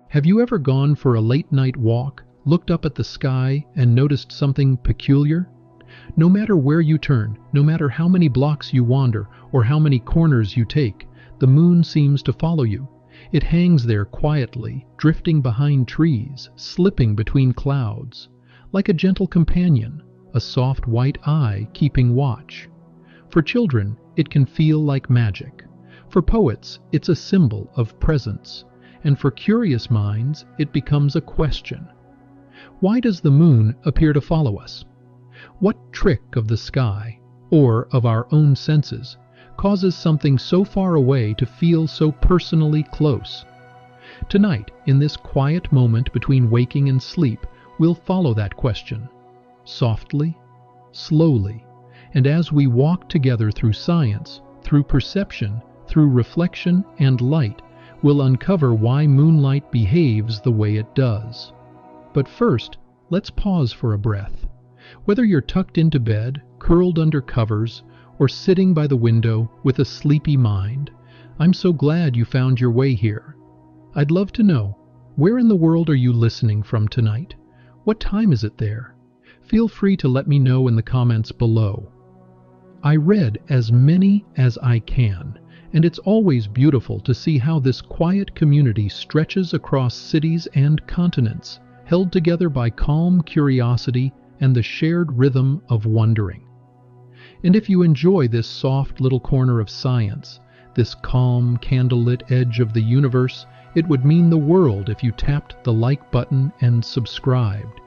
Have you ever gone for a late-night walk, looked up at the sky, and noticed something peculiar? No matter where you turn, no matter how many blocks you wander, or how many corners you take, the moon seems to follow you. It hangs there quietly, drifting behind trees, slipping between clouds, like a gentle companion, a soft white eye keeping watch. For children, it can feel like magic. For poets, it's a symbol of presence. And for curious minds, it becomes a question. Why does the moon appear to follow us? What trick of the sky, or of our own senses, causes something so far away to feel so personally close? Tonight, in this quiet moment between waking and sleep, we'll follow that question. Softly, slowly, and as we walk together through science, through perception, through reflection and light, we'll uncover why moonlight behaves the way it does. But first, let's pause for a breath. Whether you're tucked into bed, curled under covers, or sitting by the window with a sleepy mind, I'm so glad you found your way here. I'd love to know, where in the world are you listening from tonight? What time is it there? Feel free to let me know in the comments below. I read as many as I can, and it's always beautiful to see how this quiet community stretches across cities and continents, held together by calm curiosity and the shared rhythm of wondering. And if you enjoy this soft little corner of science, this calm, candlelit edge of the universe, it would mean the world if you tapped the like button and subscribed.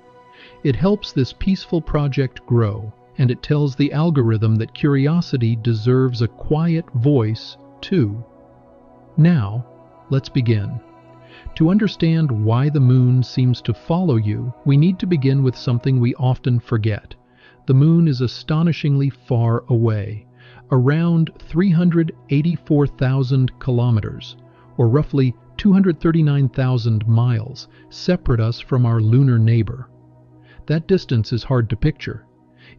It helps this peaceful project grow, and it tells the algorithm that curiosity deserves a quiet voice too. Now, let's begin. To understand why the moon seems to follow you, we need to begin with something we often forget. The moon is astonishingly far away, around 384,000 kilometers, or roughly 239,000 miles, separate us from our lunar neighbor. That distance is hard to picture.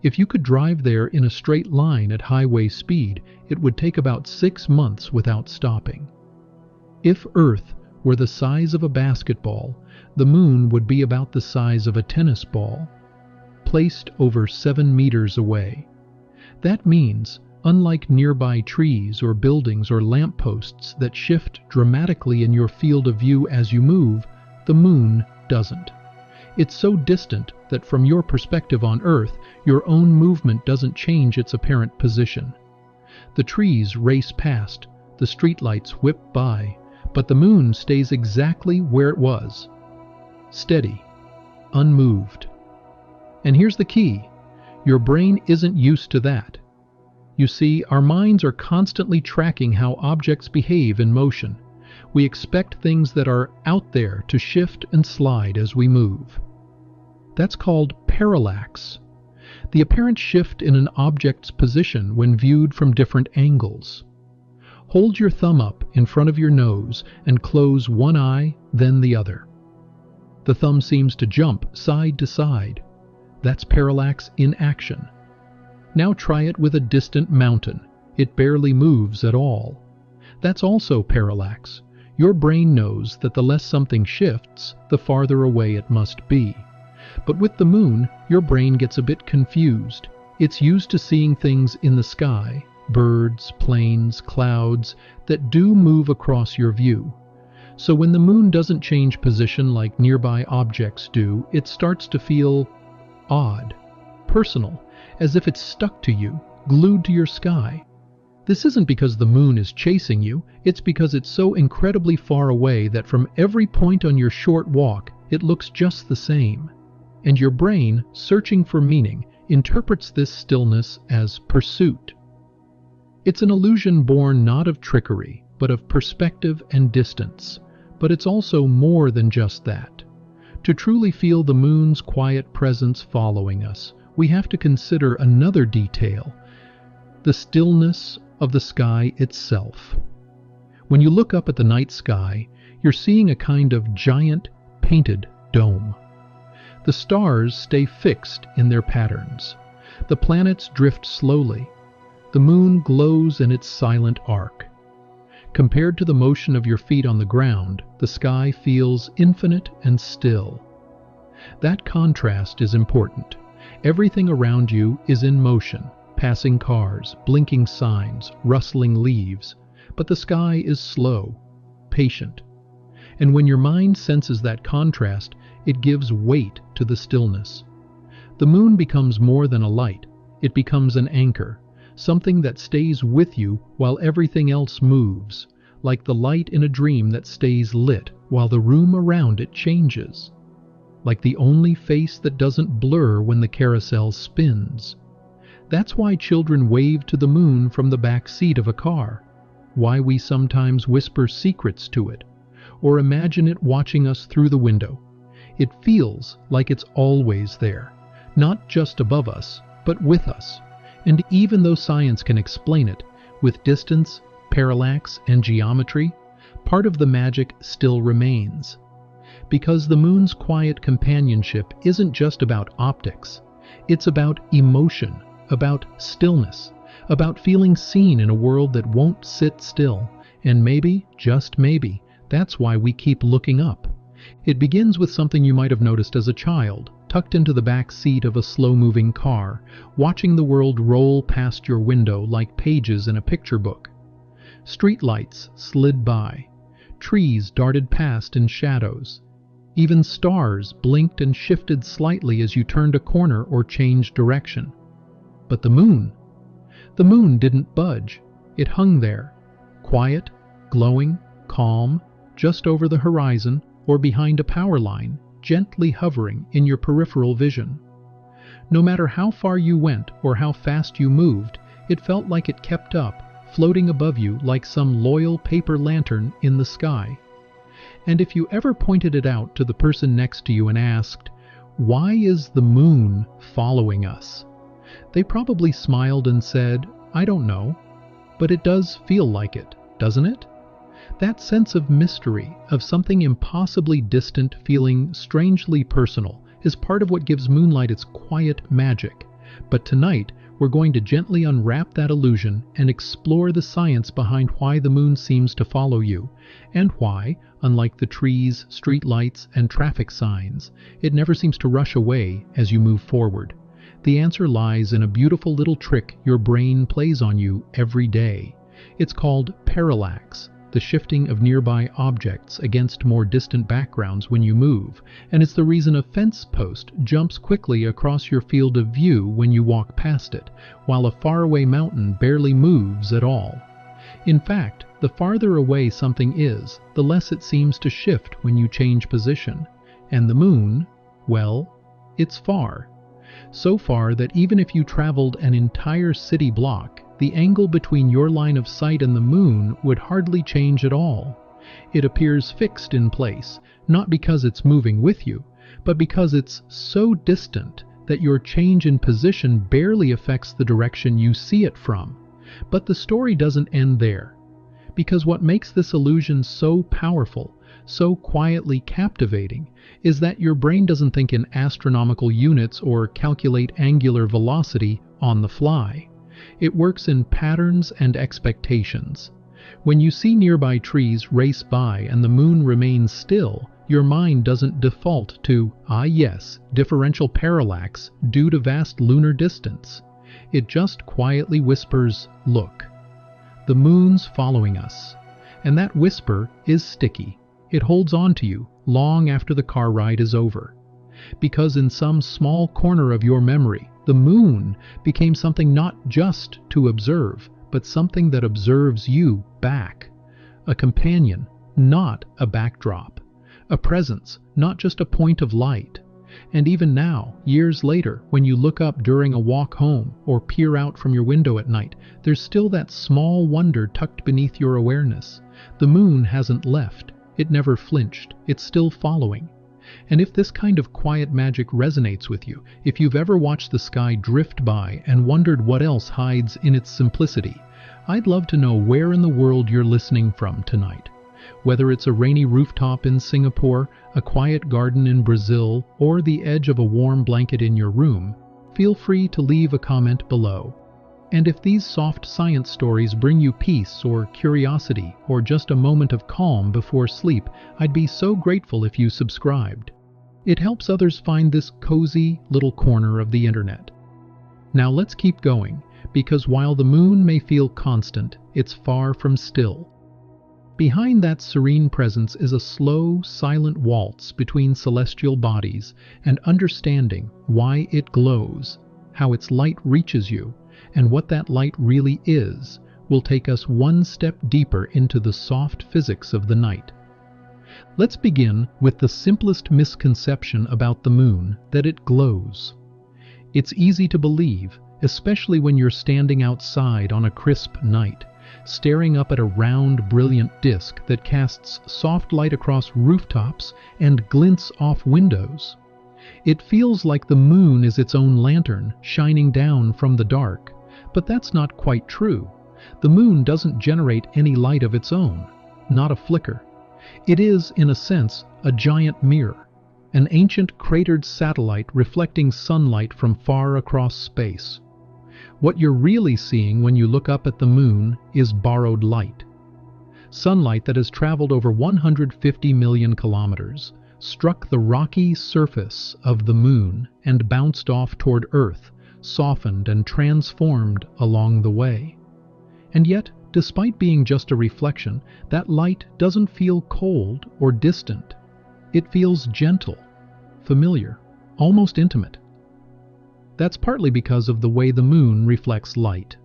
If you could drive there in a straight line at highway speed, it would take about 6 months without stopping. If Earth were the size of a basketball, the moon would be about the size of a tennis ball, placed over 7 meters away. That means, unlike nearby trees or buildings or lampposts that shift dramatically in your field of view as you move, the moon doesn't. It's so distant that from your perspective on Earth, your own movement doesn't change its apparent position. The trees race past, the streetlights whip by, but the moon stays exactly where it was. Steady, unmoved. And here's the key. Your brain isn't used to that. You see, our minds are constantly tracking how objects behave in motion. We expect things that are out there to shift and slide as we move. That's called parallax, the apparent shift in an object's position when viewed from different angles. Hold your thumb up in front of your nose and close one eye, then the other. The thumb seems to jump side to side. That's parallax in action. Now try it with a distant mountain. It barely moves at all. That's also parallax. Your brain knows that the less something shifts, the farther away it must be. But with the moon, your brain gets a bit confused. It's used to seeing things in the sky, birds, planes, clouds, that do move across your view. So when the moon doesn't change position like nearby objects do, it starts to feel odd, personal, as if it's stuck to you, glued to your sky. This isn't because the moon is chasing you, it's because it's so incredibly far away that from every point on your short walk, it looks just the same. And your brain, searching for meaning, interprets this stillness as pursuit. It's an illusion born not of trickery, but of perspective and distance. But it's also more than just that. To truly feel the moon's quiet presence following us, we have to consider another detail: the stillness of the sky itself. When you look up at the night sky, you're seeing a kind of giant, painted dome. The stars stay fixed in their patterns. The planets drift slowly. The moon glows in its silent arc. Compared to the motion of your feet on the ground, the sky feels infinite and still. That contrast is important. Everything around you is in motion, passing cars, blinking signs, rustling leaves, but the sky is slow, patient. And when your mind senses that contrast, it gives weight to the stillness. The moon becomes more than a light. It becomes an anchor, something that stays with you while everything else moves, like the light in a dream that stays lit while the room around it changes, like the only face that doesn't blur when the carousel spins. That's why children wave to the moon from the back seat of a car, why we sometimes whisper secrets to it, or imagine it watching us through the window. It feels like it's always there, not just above us, but with us. And even though science can explain it, with distance, parallax, and geometry, part of the magic still remains. Because the moon's quiet companionship isn't just about optics. It's about emotion, about stillness, about feeling seen in a world that won't sit still. And maybe, just maybe, that's why we keep looking up. It begins with something you might have noticed as a child, tucked into the back seat of a slow-moving car, watching the world roll past your window like pages in a picture book. Streetlights slid by. Trees darted past in shadows. Even stars blinked and shifted slightly as you turned a corner or changed direction. But the moon didn't budge. It hung there, quiet, glowing, calm, just over the horizon or behind a power line, gently hovering in your peripheral vision. No matter how far you went or how fast you moved, it felt like it kept up, floating above you like some loyal paper lantern in the sky. And if you ever pointed it out to the person next to you and asked, "Why is the moon following us?" they probably smiled and said, "I don't know, but it does feel like it, doesn't it?" That sense of mystery, of something impossibly distant feeling strangely personal, is part of what gives moonlight its quiet magic. But tonight, we're going to gently unwrap that illusion and explore the science behind why the moon seems to follow you, and why, unlike the trees, streetlights, and traffic signs, it never seems to rush away as you move forward. The answer lies in a beautiful little trick your brain plays on you every day. It's called parallax, the shifting of nearby objects against more distant backgrounds when you move, and it's the reason a fence post jumps quickly across your field of view when you walk past it, while a faraway mountain barely moves at all. In fact, the farther away something is, the less it seems to shift when you change position. And the moon, well, it's far. So far that even if you traveled an entire city block, the angle between your line of sight and the moon would hardly change at all. It appears fixed in place, not because it's moving with you, but because it's so distant that your change in position barely affects the direction you see it from. But the story doesn't end there. Because what makes this illusion so powerful, so quietly captivating, is that your brain doesn't think in astronomical units or calculate angular velocity on the fly. It works in patterns and expectations. When you see nearby trees race by and the moon remains still, your mind doesn't default to, yes, differential parallax due to vast lunar distance. It just quietly whispers, "Look, the moon's following us." And that whisper is sticky. It holds on to you long after the car ride is over. Because in some small corner of your memory, the moon became something not just to observe, but something that observes you back. A companion, not a backdrop. A presence, not just a point of light. And even now, years later, when you look up during a walk home or peer out from your window at night, there's still that small wonder tucked beneath your awareness. The moon hasn't left. It never flinched. It's still following. And if this kind of quiet magic resonates with you, if you've ever watched the sky drift by and wondered what else hides in its simplicity, I'd love to know where in the world you're listening from tonight. Whether it's a rainy rooftop in Singapore, a quiet garden in Brazil, or the edge of a warm blanket in your room, feel free to leave a comment below. And if these soft science stories bring you peace or curiosity or just a moment of calm before sleep, I'd be so grateful if you subscribed. It helps others find this cozy little corner of the internet. Now let's keep going, because while the moon may feel constant, it's far from still. Behind that serene presence is a slow, silent waltz between celestial bodies, and understanding why it glows, how its light reaches you, and what that light really is, will take us one step deeper into the soft physics of the night. Let's begin with the simplest misconception about the moon, that it glows. It's easy to believe, especially when you're standing outside on a crisp night, staring up at a round, brilliant disk that casts soft light across rooftops and glints off windows. It feels like the moon is its own lantern, shining down from the dark. But that's not quite true. The moon doesn't generate any light of its own, not a flicker. It is, in a sense, a giant mirror, an ancient cratered satellite reflecting sunlight from far across space. What you're really seeing when you look up at the moon is borrowed light. Sunlight that has traveled over 150 million kilometers, struck the rocky surface of the moon and bounced off toward Earth, softened and transformed along the way. And yet, despite being just a reflection, that light doesn't feel cold or distant. It feels gentle, familiar, almost intimate. That's partly because of the way the moon reflects light.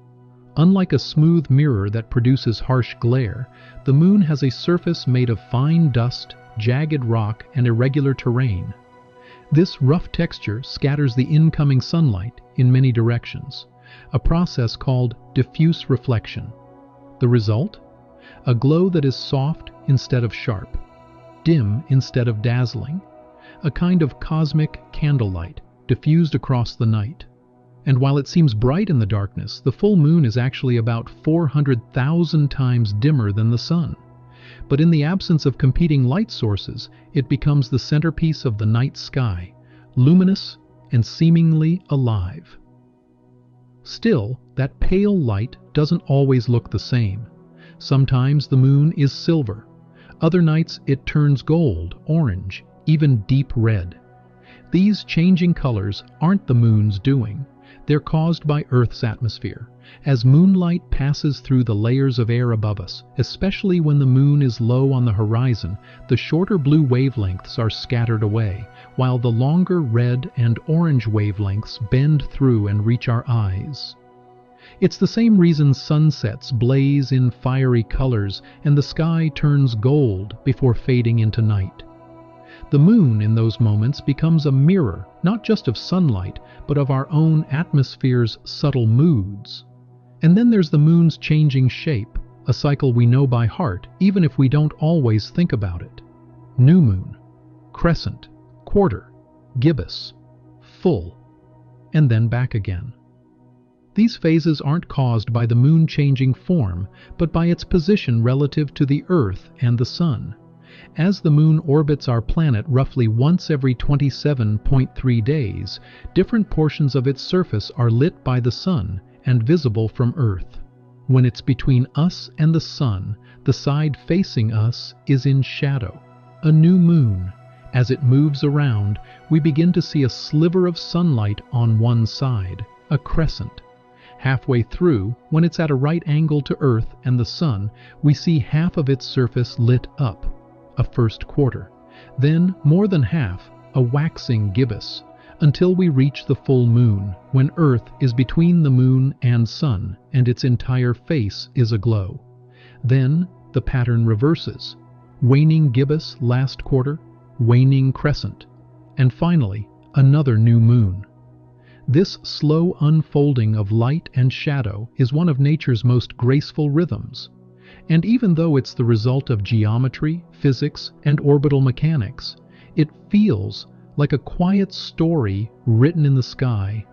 Unlike a smooth mirror that produces harsh glare, the moon has a surface made of fine dust, jagged rock, and irregular terrain. This rough texture scatters the incoming sunlight in many directions, a process called diffuse reflection. The result? A glow that is soft instead of sharp, dim instead of dazzling, a kind of cosmic candlelight diffused across the night. And while it seems bright in the darkness, the full moon is actually about 400,000 times dimmer than the sun. But in the absence of competing light sources, it becomes the centerpiece of the night sky, luminous and seemingly alive. Still, that pale light doesn't always look the same. Sometimes the moon is silver. Other nights it turns gold, orange, even deep red. These changing colors aren't the moon's doing. They're caused by Earth's atmosphere. As moonlight passes through the layers of air above us, especially when the moon is low on the horizon, the shorter blue wavelengths are scattered away, while the longer red and orange wavelengths bend through and reach our eyes. It's the same reason sunsets blaze in fiery colors and the sky turns gold before fading into night. The moon in those moments becomes a mirror, not just of sunlight, but of our own atmosphere's subtle moods. And then there's the moon's changing shape, a cycle we know by heart, even if we don't always think about it. New moon, crescent, quarter, gibbous, full, and then back again. These phases aren't caused by the moon changing form, but by its position relative to the Earth and the sun. As the moon orbits our planet roughly once every 27.3 days, different portions of its surface are lit by the sun and visible from Earth. When it's between us and the sun, the side facing us is in shadow, a new moon. As it moves around, we begin to see a sliver of sunlight on one side, a crescent. Halfway through, when it's at a right angle to Earth and the sun, we see half of its surface lit up, a first quarter. Then, more than half, a waxing gibbous, until we reach the full moon, when Earth is between the moon and sun, and its entire face is aglow. Then, the pattern reverses. Waning gibbous last quarter, waning crescent, and finally, another new moon. This slow unfolding of light and shadow is one of nature's most graceful rhythms. And even though it's the result of geometry, physics, and orbital mechanics, it feels like a quiet story written in the sky,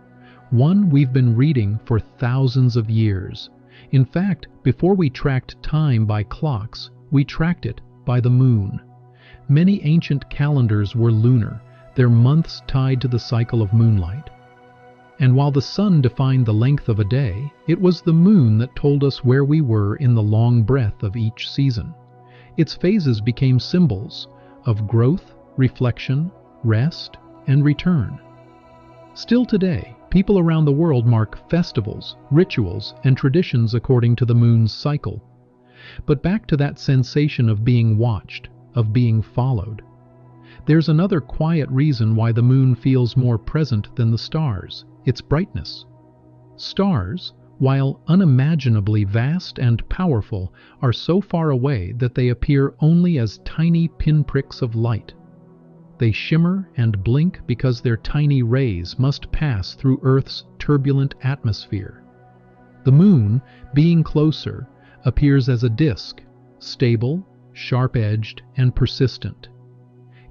one we've been reading for thousands of years. In fact, before we tracked time by clocks, we tracked it by the moon. Many ancient calendars were lunar, their months tied to the cycle of moonlight. And while the sun defined the length of a day, it was the moon that told us where we were in the long breath of each season. Its phases became symbols of growth, reflection, rest, and return. Still today, people around the world mark festivals, rituals, and traditions according to the moon's cycle. But back to that sensation of being watched, of being followed. There's another quiet reason why the moon feels more present than the stars: its brightness. Stars, while unimaginably vast and powerful, are so far away that they appear only as tiny pinpricks of light. They shimmer and blink because their tiny rays must pass through Earth's turbulent atmosphere. The moon, being closer, appears as a disk, stable, sharp-edged, and persistent.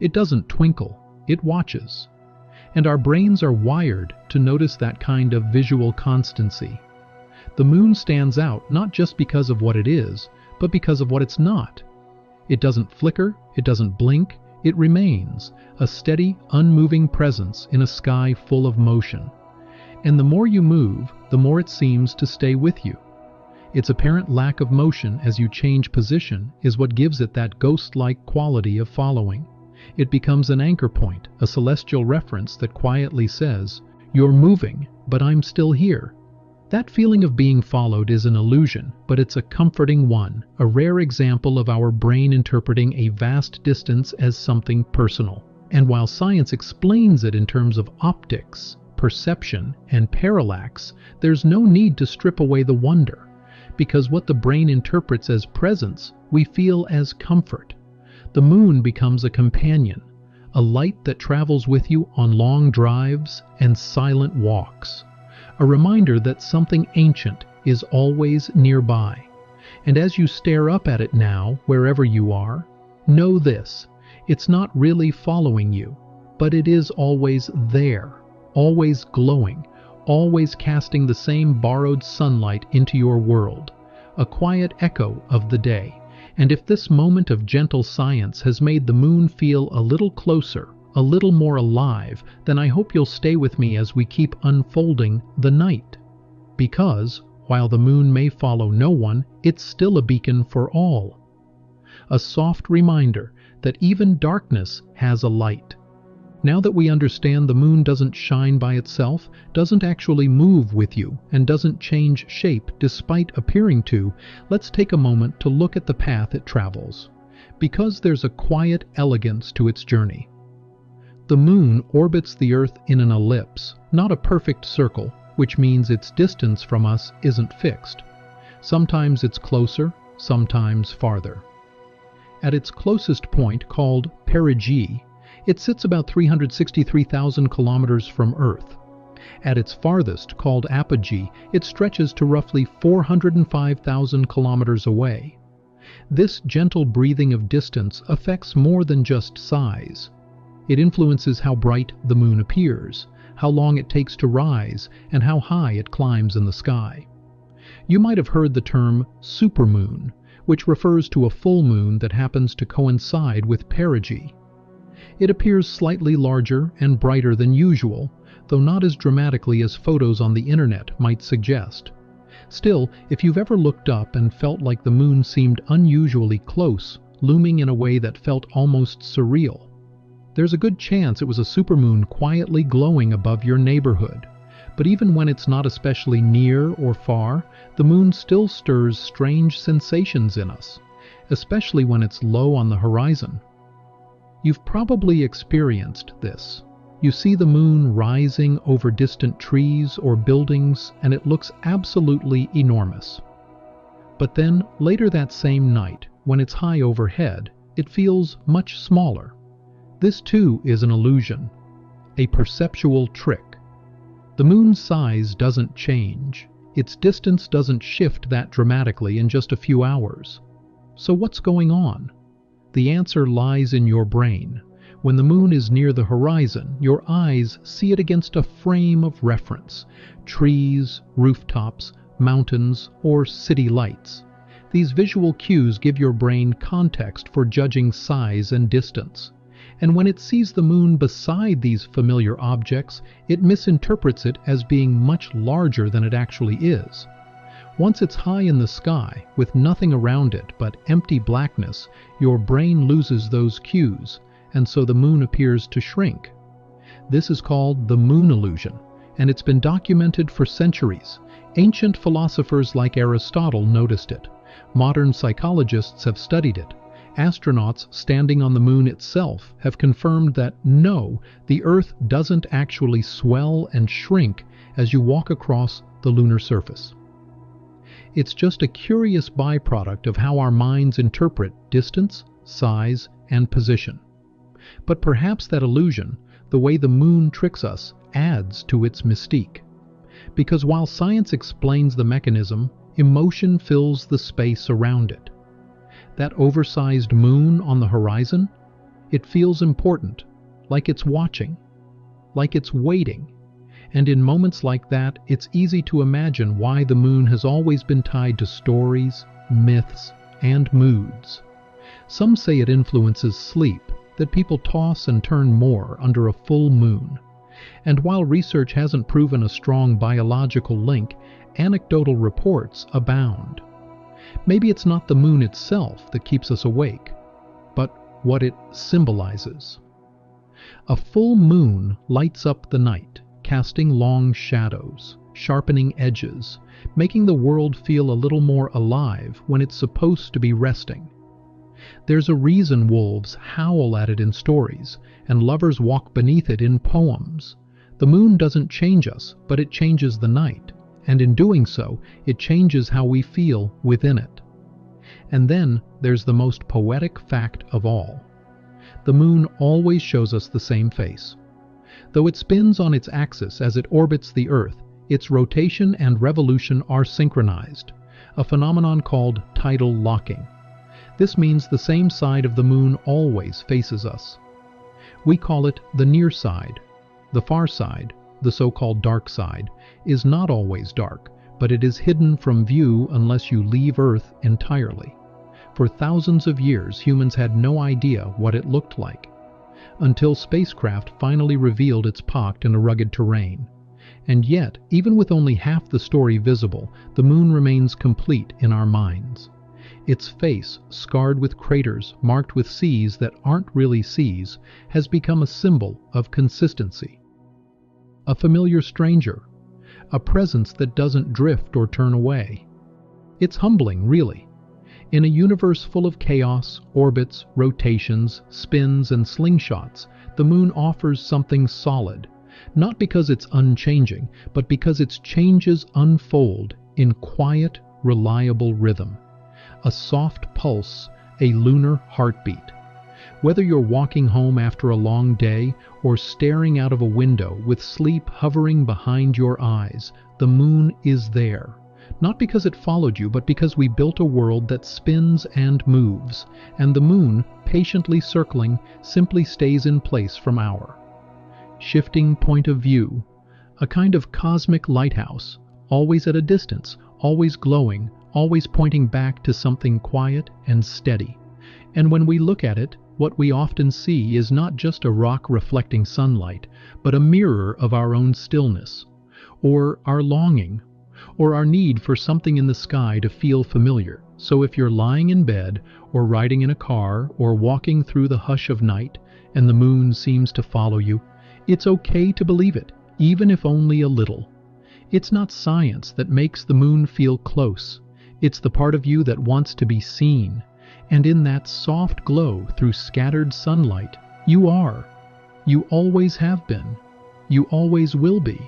It doesn't twinkle, it watches. And our brains are wired to notice that kind of visual constancy. The moon stands out not just because of what it is, but because of what it's not. It doesn't flicker, it doesn't blink, it remains, a steady, unmoving presence in a sky full of motion. And the more you move, the more it seems to stay with you. Its apparent lack of motion as you change position is what gives it that ghost-like quality of following. It becomes an anchor point, a celestial reference that quietly says, "You're moving, but I'm still here." That feeling of being followed is an illusion, but it's a comforting one, a rare example of our brain interpreting a vast distance as something personal. And while science explains it in terms of optics, perception, and parallax, there's no need to strip away the wonder, because what the brain interprets as presence, we feel as comfort. The moon becomes a companion, a light that travels with you on long drives and silent walks, a reminder that something ancient is always nearby. And as you stare up at it now, wherever you are, know this: it's not really following you, but it is always there, always glowing, always casting the same borrowed sunlight into your world, a quiet echo of the day. And if this moment of gentle science has made the moon feel a little closer, a little more alive, then I hope you'll stay with me as we keep unfolding the night. Because, while the moon may follow no one, it's still a beacon for all. A soft reminder that even darkness has a light. Now that we understand the moon doesn't shine by itself, doesn't actually move with you, and doesn't change shape despite appearing to, let's take a moment to look at the path it travels. Because there's a quiet elegance to its journey. The moon orbits the Earth in an ellipse, not a perfect circle, which means its distance from us isn't fixed. Sometimes it's closer, sometimes farther. At its closest point, called perigee, it sits about 363,000 kilometers from Earth. At its farthest, called apogee, it stretches to roughly 405,000 kilometers away. This gentle breathing of distance affects more than just size. It influences how bright the moon appears, how long it takes to rise, and how high it climbs in the sky. You might have heard the term supermoon, which refers to a full moon that happens to coincide with perigee. It appears slightly larger and brighter than usual, though not as dramatically as photos on the internet might suggest. Still, if you've ever looked up and felt like the moon seemed unusually close, looming in a way that felt almost surreal, there's a good chance it was a supermoon quietly glowing above your neighborhood. But even when it's not especially near or far, the moon still stirs strange sensations in us, especially when it's low on the horizon. You've probably experienced this. You see the moon rising over distant trees or buildings, and it looks absolutely enormous. But then, later that same night, when it's high overhead, it feels much smaller. This too is an illusion, a perceptual trick. The moon's size doesn't change. Its distance doesn't shift that dramatically in just a few hours. So what's going on? The answer lies in your brain. When the moon is near the horizon, your eyes see it against a frame of reference: trees, rooftops, mountains, or city lights. These visual cues give your brain context for judging size and distance. And when it sees the moon beside these familiar objects, it misinterprets it as being much larger than it actually is. Once it's high in the sky, with nothing around it but empty blackness, your brain loses those cues, and so the moon appears to shrink. This is called the moon illusion, and it's been documented for centuries. Ancient philosophers like Aristotle noticed it. Modern psychologists have studied it. Astronauts standing on the moon itself have confirmed that no, the Earth doesn't actually swell and shrink as you walk across the lunar surface. It's just a curious byproduct of how our minds interpret distance, size, and position. But perhaps that illusion, the way the moon tricks us, adds to its mystique. Because while science explains the mechanism, emotion fills the space around it. That oversized moon on the horizon, it feels important, like it's watching, like it's waiting. And in moments like that, it's easy to imagine why the moon has always been tied to stories, myths, and moods. Some say it influences sleep, that people toss and turn more under a full moon. And while research hasn't proven a strong biological link, anecdotal reports abound. Maybe it's not the moon itself that keeps us awake, but what it symbolizes. A full moon lights up the night, casting long shadows, sharpening edges, making the world feel a little more alive when it's supposed to be resting. There's a reason wolves howl at it in stories, and lovers walk beneath it in poems. The moon doesn't change us, but it changes the night, and in doing so, it changes how we feel within it. And then there's the most poetic fact of all. The moon always shows us the same face. Though it spins on its axis as it orbits the Earth, its rotation and revolution are synchronized, a phenomenon called tidal locking. This means the same side of the moon always faces us. We call it the near side. The far side, the so-called dark side, is not always dark, but it is hidden from view unless you leave Earth entirely. For thousands of years, humans had no idea what it looked like, until spacecraft finally revealed its pocked and rugged terrain. And yet, even with only half the story visible, the moon remains complete in our minds. Its face, scarred with craters marked with seas that aren't really seas, has become a symbol of consistency. A familiar stranger, a presence that doesn't drift or turn away. It's humbling, really. In a universe full of chaos, orbits, rotations, spins, and slingshots, the moon offers something solid, not because it's unchanging, but because its changes unfold in quiet, reliable rhythm. A soft pulse, a lunar heartbeat. Whether you're walking home after a long day or staring out of a window with sleep hovering behind your eyes, the moon is there. Not because it followed you, but because we built a world that spins and moves, and the moon, patiently circling, simply stays in place from our shifting point of view, a kind of cosmic lighthouse, always at a distance, always glowing, always pointing back to something quiet and steady. And when we look at it, what we often see is not just a rock reflecting sunlight, but a mirror of our own stillness, or our longing, or our need for something in the sky to feel familiar. So if you're lying in bed, or riding in a car, or walking through the hush of night, and the moon seems to follow you, it's okay to believe it, even if only a little. It's not science that makes the moon feel close. It's the part of you that wants to be seen. And in that soft glow through scattered sunlight, you are. You always have been. You always will be.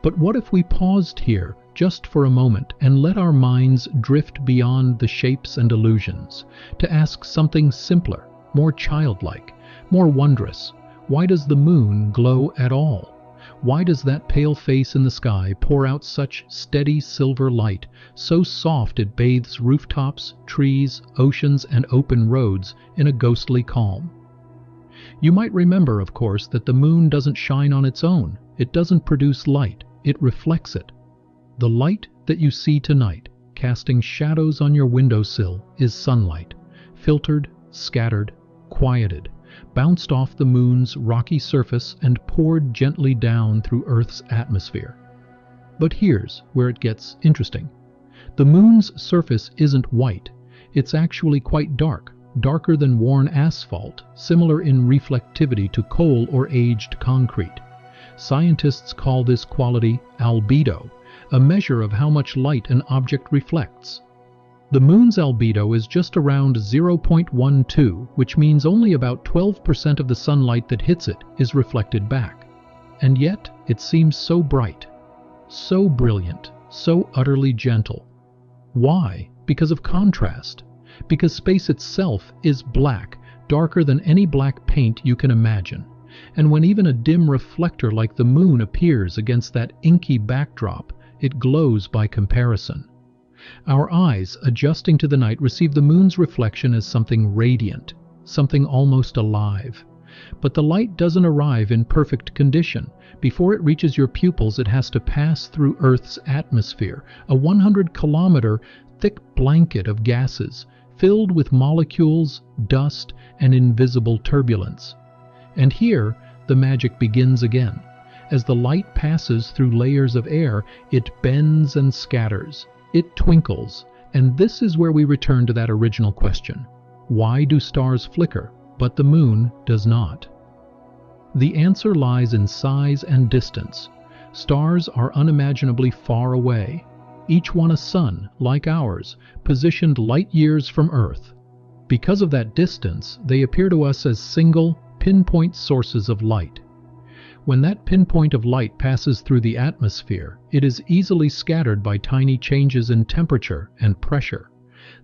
But what if we paused here just for a moment and let our minds drift beyond the shapes and illusions to ask something simpler, more childlike, more wondrous? Why does the moon glow at all? Why does that pale face in the sky pour out such steady silver light, so soft it bathes rooftops, trees, oceans, and open roads in a ghostly calm? You might remember, of course, that the moon doesn't shine on its own. It doesn't produce light. It reflects it. The light that you see tonight, casting shadows on your windowsill, is sunlight, filtered, scattered, quieted, bounced off the moon's rocky surface and poured gently down through Earth's atmosphere. But here's where it gets interesting. The moon's surface isn't white. It's actually quite dark, darker than worn asphalt, similar in reflectivity to coal or aged concrete. Scientists call this quality albedo, a measure of how much light an object reflects. The moon's albedo is just around 0.12, which means only about 12% of the sunlight that hits it is reflected back. And yet, it seems so bright, so brilliant, so utterly gentle. Why? Because of contrast. Because space itself is black, darker than any black paint you can imagine. And when even a dim reflector like the moon appears against that inky backdrop, it glows by comparison. Our eyes, adjusting to the night, receive the moon's reflection as something radiant, something almost alive. But the light doesn't arrive in perfect condition. Before it reaches your pupils, it has to pass through Earth's atmosphere, a 100-kilometer thick blanket of gases, filled with molecules, dust, and invisible turbulence. And here, the magic begins again. As the light passes through layers of air, it bends and scatters. It twinkles, and this is where we return to that original question. Why do stars flicker, but the moon does not? The answer lies in size and distance. Stars are unimaginably far away, each one a sun, like ours, positioned light years from Earth. Because of that distance, they appear to us as single, pinpoint sources of light. When that pinpoint of light passes through the atmosphere, it is easily scattered by tiny changes in temperature and pressure.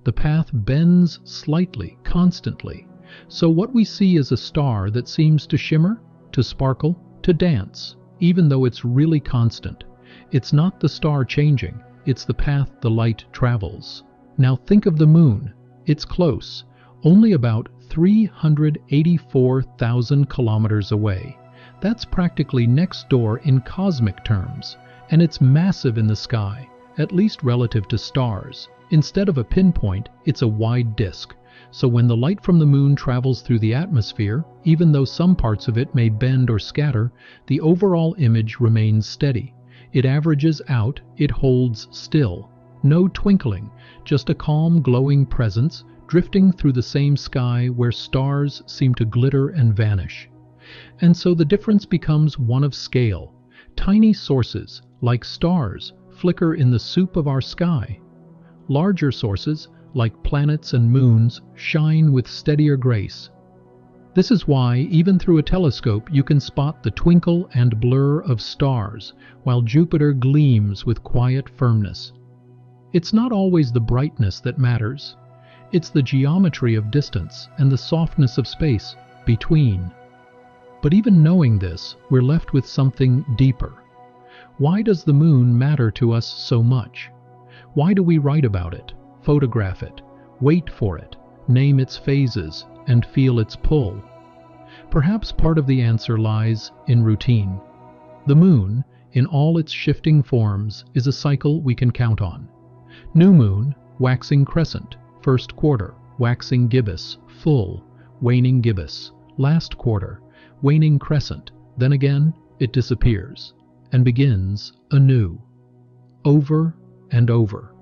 The path bends slightly, constantly. So what we see is a star that seems to shimmer, to sparkle, to dance, even though it's really constant. It's not the star changing, it's the path the light travels. Now think of the moon. It's close, only about 384,000 kilometers away. That's practically next door in cosmic terms, and it's massive in the sky, at least relative to stars. Instead of a pinpoint, it's a wide disk. So when the light from the moon travels through the atmosphere, even though some parts of it may bend or scatter, the overall image remains steady. It averages out, it holds still. No twinkling, just a calm, glowing presence drifting through the same sky where stars seem to glitter and vanish. And so the difference becomes one of scale. Tiny sources, like stars, flicker in the soup of our sky. Larger sources, like planets and moons, shine with steadier grace. This is why, even through a telescope, you can spot the twinkle and blur of stars, while Jupiter gleams with quiet firmness. It's not always the brightness that matters. It's the geometry of distance and the softness of space between. But even knowing this, we're left with something deeper. Why does the moon matter to us so much? Why do we write about it, photograph it, wait for it, name its phases, and feel its pull? Perhaps part of the answer lies in routine. The moon, in all its shifting forms, is a cycle we can count on. New moon, waxing crescent, first quarter, waxing gibbous, full, waning gibbous, last quarter, waning crescent, then again it disappears, and begins anew. Over and over.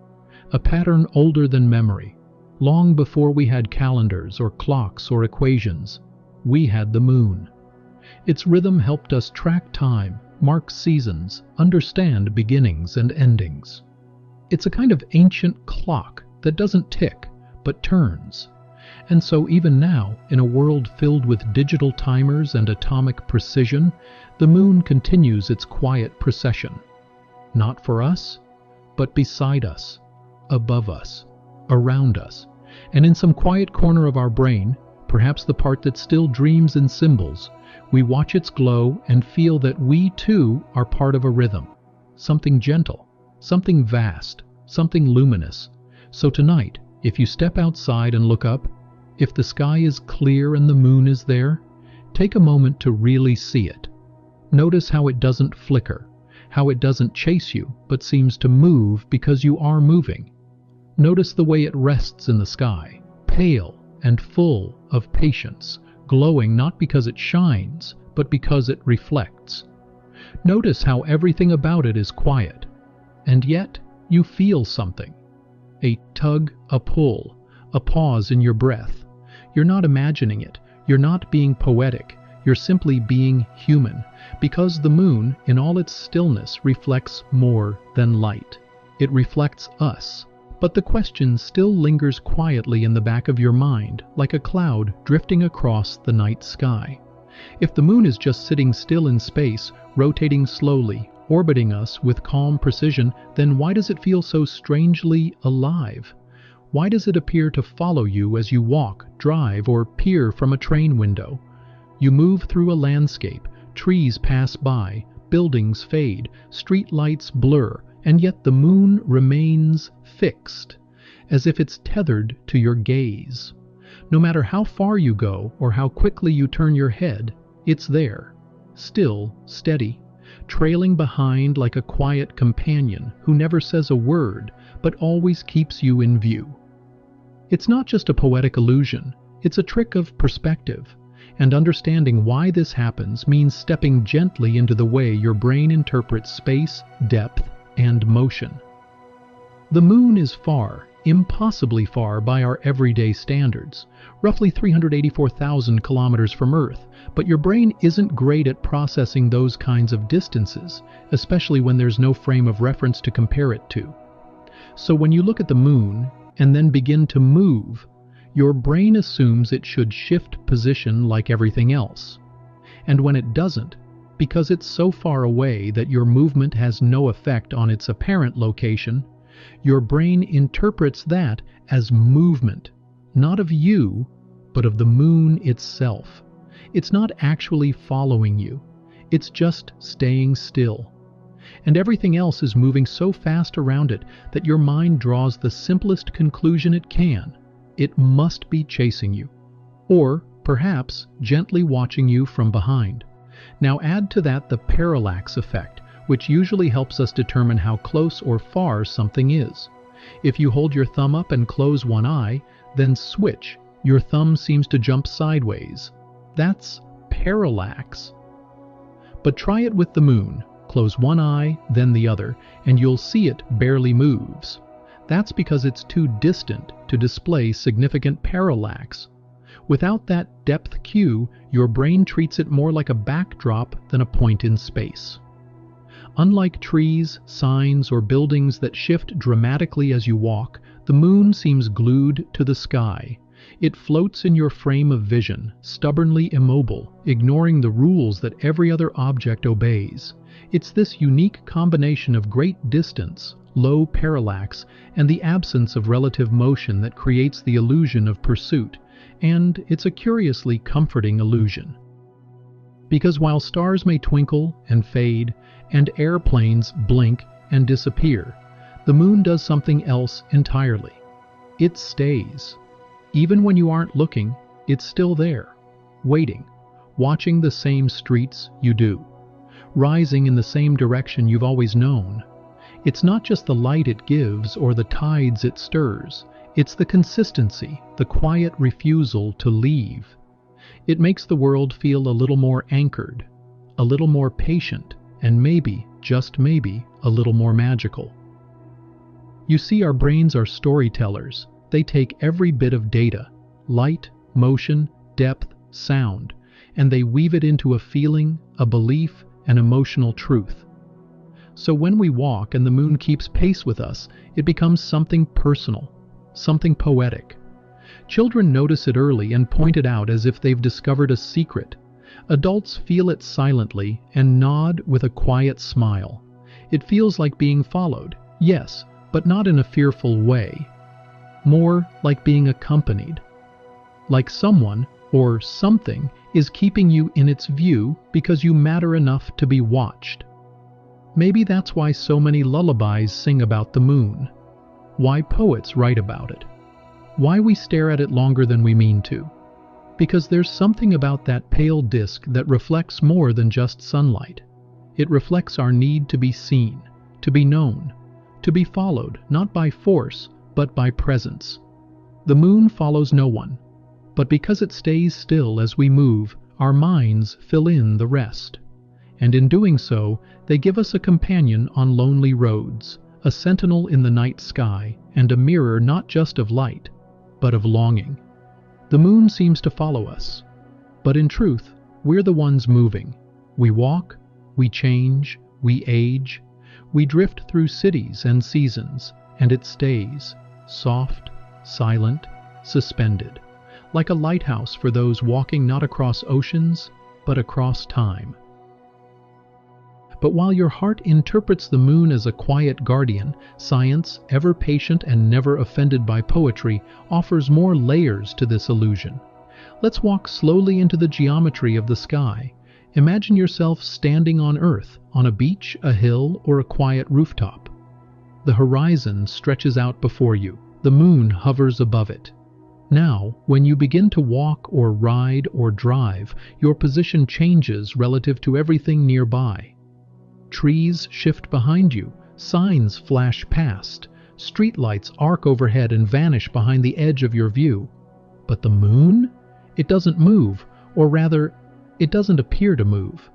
A pattern older than memory. Long before we had calendars or clocks or equations, we had the moon. Its rhythm helped us track time, mark seasons, understand beginnings and endings. It's a kind of ancient clock that doesn't tick, but turns. And so even now, in a world filled with digital timers and atomic precision, the moon continues its quiet procession. Not for us, but beside us, above us, around us, and in some quiet corner of our brain, perhaps the part that still dreams in symbols, we watch its glow and feel that we too are part of a rhythm, something gentle, something vast, something luminous. So tonight, if you step outside and look up, if the sky is clear and the moon is there, take a moment to really see it. Notice how it doesn't flicker, how it doesn't chase you, but seems to move because you are moving. Notice the way it rests in the sky, pale and full of patience, glowing not because it shines, but because it reflects. Notice how everything about it is quiet, and yet you feel something. A tug, a pull, a pause in your breath. You're not imagining it, you're not being poetic, you're simply being human, because the moon, in all its stillness, reflects more than light. It reflects us. But the question still lingers quietly in the back of your mind, like a cloud drifting across the night sky. If the moon is just sitting still in space, rotating slowly, orbiting us with calm precision, then why does it feel so strangely alive? Why does it appear to follow you as you walk, drive, or peer from a train window? You move through a landscape, trees pass by, buildings fade, street lights blur, and yet the moon remains fixed, as if it's tethered to your gaze. No matter how far you go or how quickly you turn your head, it's there, still steady, trailing behind like a quiet companion who never says a word but always keeps you in view. It's not just a poetic illusion, it's a trick of perspective, and understanding why this happens means stepping gently into the way your brain interprets space, depth, and motion. The moon is far, impossibly far by our everyday standards, roughly 384,000 kilometers from Earth, but your brain isn't great at processing those kinds of distances, especially when there's no frame of reference to compare it to. So when you look at the moon and then begin to move, your brain assumes it should shift position like everything else. And when it doesn't, because it's so far away that your movement has no effect on its apparent location, your brain interprets that as movement, not of you, but of the moon itself. It's not actually following you, it's just staying still. And everything else is moving so fast around it that your mind draws the simplest conclusion it can. It must be chasing you, or perhaps gently watching you from behind. Now add to that the parallax effect, which usually helps us determine how close or far something is. If you hold your thumb up and close one eye, then switch. Your thumb seems to jump sideways. That's parallax. But try it with the moon. Close one eye, then the other, and you'll see it barely moves. That's because it's too distant to display significant parallax. Without that depth cue, your brain treats it more like a backdrop than a point in space. Unlike trees, signs, or buildings that shift dramatically as you walk, the moon seems glued to the sky. It floats in your frame of vision, stubbornly immobile, ignoring the rules that every other object obeys. It's this unique combination of great distance, low parallax, and the absence of relative motion that creates the illusion of pursuit. And it's a curiously comforting illusion. Because while stars may twinkle and fade, and airplanes blink and disappear, the moon does something else entirely. It stays. Even when you aren't looking, it's still there, waiting, watching the same streets you do, rising in the same direction you've always known. It's not just the light it gives or the tides it stirs. It's the consistency, the quiet refusal to leave. It makes the world feel a little more anchored, a little more patient, and maybe, just maybe, a little more magical. You see, our brains are storytellers. They take every bit of data, light, motion, depth, sound, and they weave it into a feeling, a belief, an emotional truth. So when we walk and the moon keeps pace with us, it becomes something personal, something poetic. Children notice it early and point it out as if they've discovered a secret. Adults feel it silently and nod with a quiet smile. It feels like being followed, yes, but not in a fearful way. More like being accompanied. Like someone, or something, is keeping you in its view because you matter enough to be watched. Maybe that's why so many lullabies sing about the moon. Why poets write about it. Why we stare at it longer than we mean to. Because there's something about that pale disk that reflects more than just sunlight. It reflects our need to be seen, to be known, to be followed, not by force, but by presence. The moon follows no one. But because it stays still as we move, our minds fill in the rest. And in doing so, they give us a companion on lonely roads, a sentinel in the night sky, and a mirror not just of light, but of longing. The moon seems to follow us, but in truth, we're the ones moving. We walk, we change, we age, we drift through cities and seasons, and it stays, soft, silent, suspended, like a lighthouse for those walking not across oceans, but across time. But while your heart interprets the moon as a quiet guardian, science, ever patient and never offended by poetry, offers more layers to this illusion. Let's walk slowly into the geometry of the sky. Imagine yourself standing on Earth, on a beach, a hill, or a quiet rooftop. The horizon stretches out before you. The moon hovers above it. Now, when you begin to walk or ride or drive, your position changes relative to everything nearby. Trees shift behind you, signs flash past, streetlights arc overhead and vanish behind the edge of your view. But the moon? It doesn't move, or rather, it doesn't appear to move.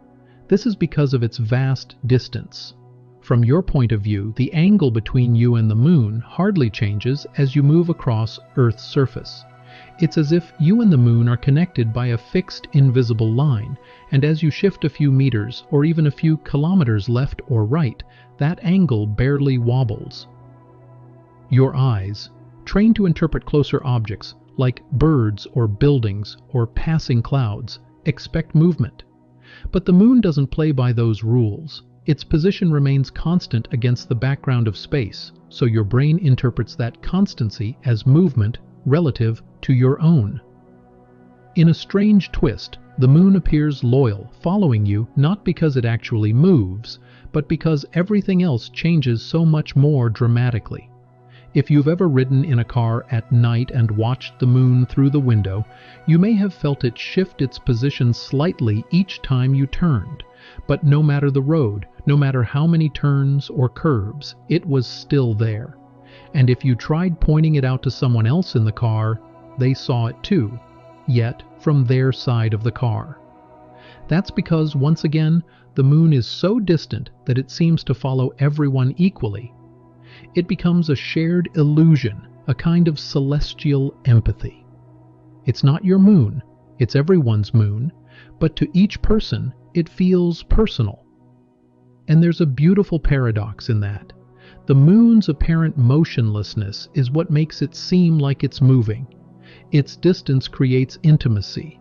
This is because of its vast distance. From your point of view, the angle between you and the moon hardly changes as you move across Earth's surface. It's as if you and the moon are connected by a fixed, invisible line, and as you shift a few meters or even a few kilometers left or right, that angle barely wobbles. Your eyes, trained to interpret closer objects like birds or buildings or passing clouds, expect movement. But the moon doesn't play by those rules. Its position remains constant against the background of space, so your brain interprets that constancy as movement relative to your own. In a strange twist, the moon appears loyal, following you not because it actually moves, but because everything else changes so much more dramatically. If you've ever ridden in a car at night and watched the moon through the window, you may have felt it shift its position slightly each time you turned. But no matter the road, no matter how many turns or curves, it was still there. And if you tried pointing it out to someone else in the car, they saw it too, yet from their side of the car. That's because, once again, the moon is so distant that it seems to follow everyone equally. It becomes a shared illusion, a kind of celestial empathy. It's not your moon, it's everyone's moon, but to each person, it feels personal. And there's a beautiful paradox in that. The moon's apparent motionlessness is what makes it seem like it's moving. Its distance creates intimacy.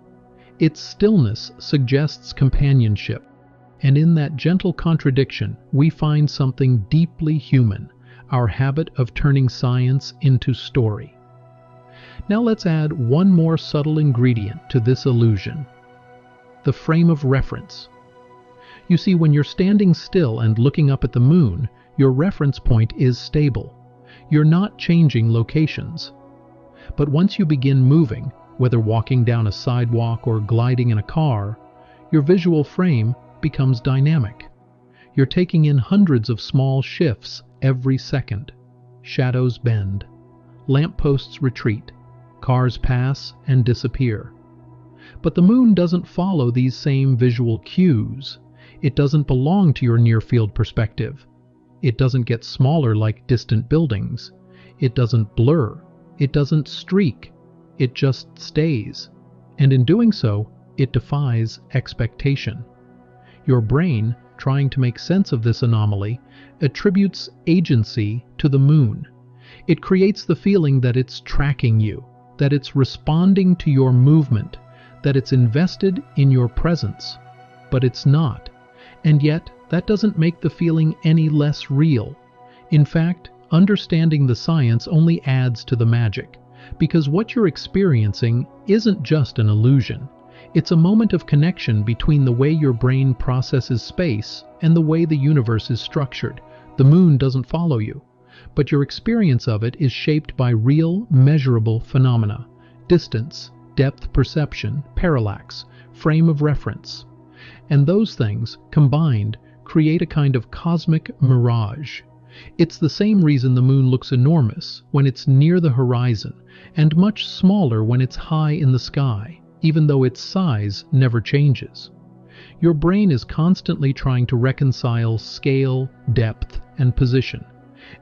Its stillness suggests companionship. And in that gentle contradiction, we find something deeply human, our habit of turning science into story. Now let's add one more subtle ingredient to this illusion: the frame of reference. You see, when you're standing still and looking up at the moon, your reference point is stable. You're not changing locations. But once you begin moving, whether walking down a sidewalk or gliding in a car, your visual frame becomes dynamic. You're taking in hundreds of small shifts every second. Shadows bend. Lampposts retreat. Cars pass and disappear. But the moon doesn't follow these same visual cues. It doesn't belong to your near-field perspective. It doesn't get smaller like distant buildings. It doesn't blur. It doesn't streak. It just stays. And in doing so, it defies expectation. Your brain, trying to make sense of this anomaly, attributes agency to the moon. It creates the feeling that it's tracking you, that it's responding to your movement, that it's invested in your presence. But it's not. And yet, that doesn't make the feeling any less real. In fact, understanding the science only adds to the magic, because what you're experiencing isn't just an illusion. It's a moment of connection between the way your brain processes space and the way the universe is structured. The moon doesn't follow you, but your experience of it is shaped by real, measurable phenomena: distance, depth perception, parallax, frame of reference. And those things, combined, create a kind of cosmic mirage. It's the same reason the moon looks enormous when it's near the horizon and much smaller when it's high in the sky, even though its size never changes. Your brain is constantly trying to reconcile scale, depth, and position,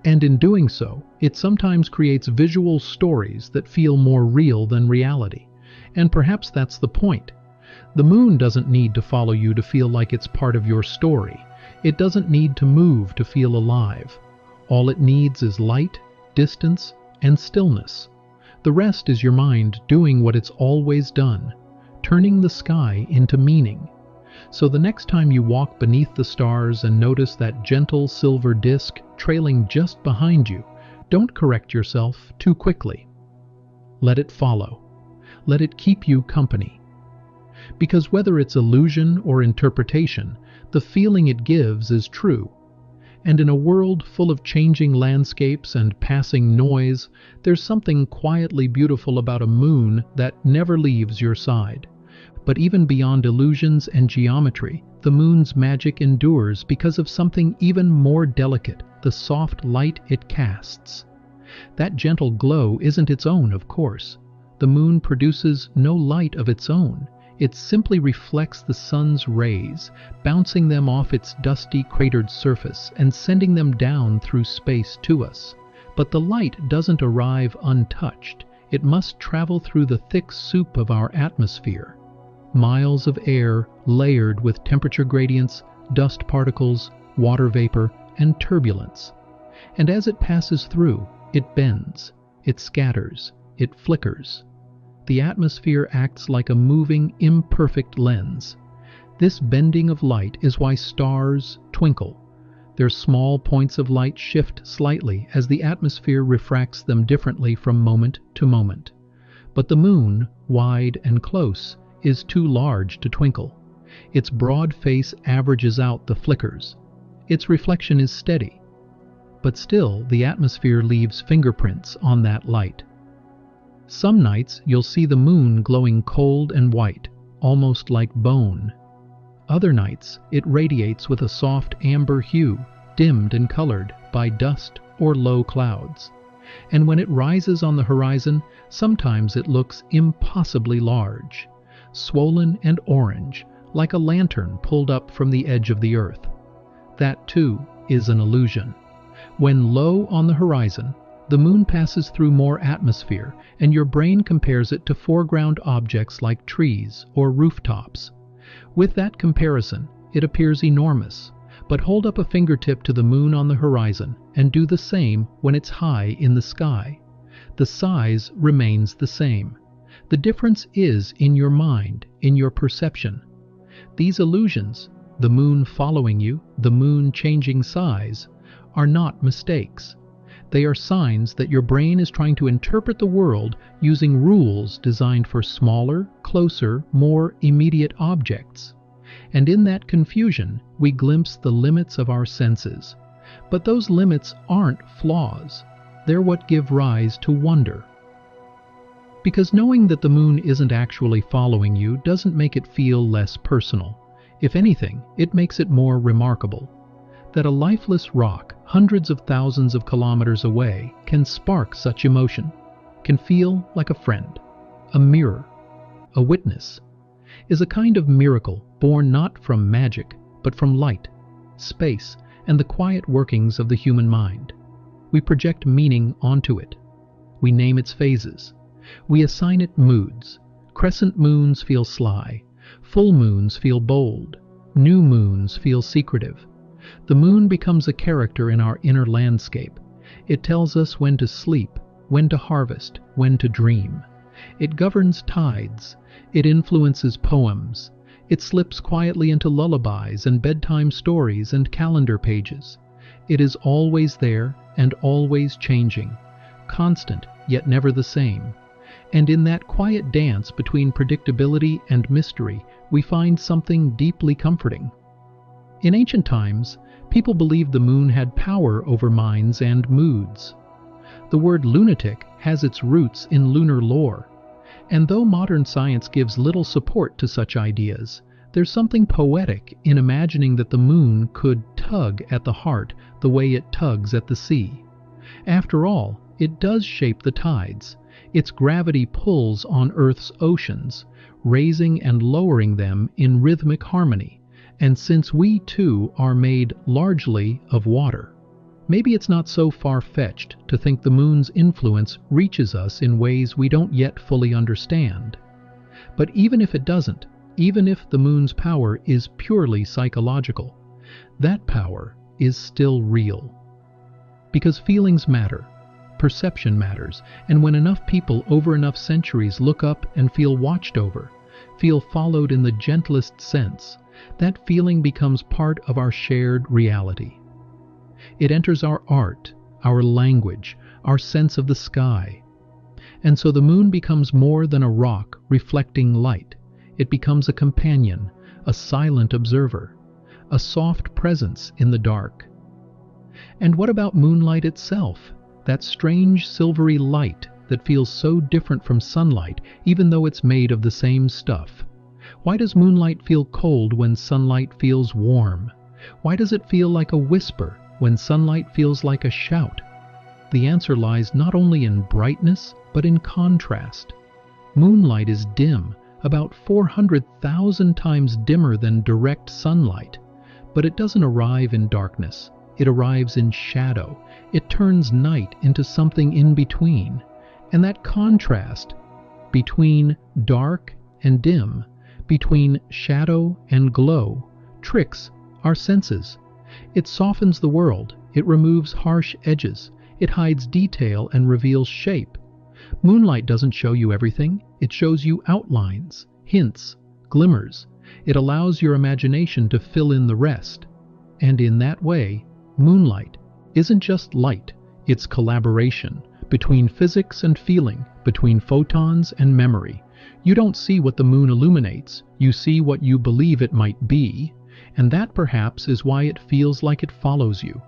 and in doing so, it sometimes creates visual stories that feel more real than reality. And perhaps that's the point. The moon doesn't need to follow you to feel like it's part of your story. It doesn't need to move to feel alive. All it needs is light, distance, and stillness. The rest is your mind doing what it's always done, turning the sky into meaning. So the next time you walk beneath the stars and notice that gentle silver disk trailing just behind you, don't correct yourself too quickly. Let it follow. Let it keep you company. Because whether it's illusion or interpretation, the feeling it gives is true. And in a world full of changing landscapes and passing noise, there's something quietly beautiful about a moon that never leaves your side. But even beyond illusions and geometry, the moon's magic endures because of something even more delicate, the soft light it casts. That gentle glow isn't its own, of course. The moon produces no light of its own. It simply reflects the sun's rays, bouncing them off its dusty, cratered surface and sending them down through space to us. But the light doesn't arrive untouched. It must travel through the thick soup of our atmosphere. Miles of air layered with temperature gradients, dust particles, water vapor, and turbulence. And as it passes through, it bends, it scatters, it flickers. The atmosphere acts like a moving, imperfect lens. This bending of light is why stars twinkle. Their small points of light shift slightly as the atmosphere refracts them differently from moment to moment. But the moon, wide and close, is too large to twinkle. Its broad face averages out the flickers. Its reflection is steady. But still, the atmosphere leaves fingerprints on that light. Some nights you'll see the moon glowing cold and white, almost like bone. Other nights it radiates with a soft amber hue, dimmed and colored by dust or low clouds. And when it rises on the horizon, sometimes it looks impossibly large, swollen and orange, like a lantern pulled up from the edge of the earth. That, too, is an illusion. When low on the horizon, the moon passes through more atmosphere, and your brain compares it to foreground objects like trees or rooftops. With that comparison, it appears enormous, but hold up a fingertip to the moon on the horizon and do the same when it's high in the sky. The size remains the same. The difference is in your mind, in your perception. These illusions, the moon following you, the moon changing size, are not mistakes. They are signs that your brain is trying to interpret the world using rules designed for smaller, closer, more immediate objects. And in that confusion, we glimpse the limits of our senses. But those limits aren't flaws. They're what give rise to wonder. Because knowing that the moon isn't actually following you doesn't make it feel less personal. If anything, it makes it more remarkable. That a lifeless rock, hundreds of thousands of kilometers away, can spark such emotion, can feel like a friend, a mirror, a witness, is a kind of miracle born not from magic, but from light, space, and the quiet workings of the human mind. We project meaning onto it. We name its phases. We assign it moods. Crescent moons feel sly. Full moons feel bold. New moons feel secretive. The moon becomes a character in our inner landscape. It tells us when to sleep, when to harvest, when to dream. It governs tides. It influences poems. It slips quietly into lullabies and bedtime stories and calendar pages. It is always there and always changing, constant yet never the same. And in that quiet dance between predictability and mystery, we find something deeply comforting. In ancient times, people believed the moon had power over minds and moods. The word lunatic has its roots in lunar lore, and though modern science gives little support to such ideas, there's something poetic in imagining that the moon could tug at the heart the way it tugs at the sea. After all, it does shape the tides. Its gravity pulls on Earth's oceans, raising and lowering them in rhythmic harmony. And since we too are made largely of water, maybe it's not so far-fetched to think the moon's influence reaches us in ways we don't yet fully understand. But even if it doesn't, even if the moon's power is purely psychological, that power is still real. Because feelings matter, perception matters, and when enough people over enough centuries look up and feel watched over, feel followed in the gentlest sense, that feeling becomes part of our shared reality. It enters our art, our language, our sense of the sky. And so the moon becomes more than a rock reflecting light. It becomes a companion, a silent observer, a soft presence in the dark. And what about moonlight itself? That strange silvery light that feels so different from sunlight, even though it's made of the same stuff. Why does moonlight feel cold when sunlight feels warm? Why does it feel like a whisper when sunlight feels like a shout? The answer lies not only in brightness, but in contrast. Moonlight is dim, about 400,000 times dimmer than direct sunlight. But it doesn't arrive in darkness. It arrives in shadow. It turns night into something in between. And that contrast between dark and dim, between shadow and glow, tricks our senses. It softens the world. It removes harsh edges. It hides detail and reveals shape. Moonlight doesn't show you everything. It shows you outlines, hints, glimmers. It allows your imagination to fill in the rest. And in that way, moonlight isn't just light. It's collaboration between physics and feeling, between photons and memory. You don't see what the moon illuminates. You see what you believe it might be. And that perhaps is why it feels like it follows you.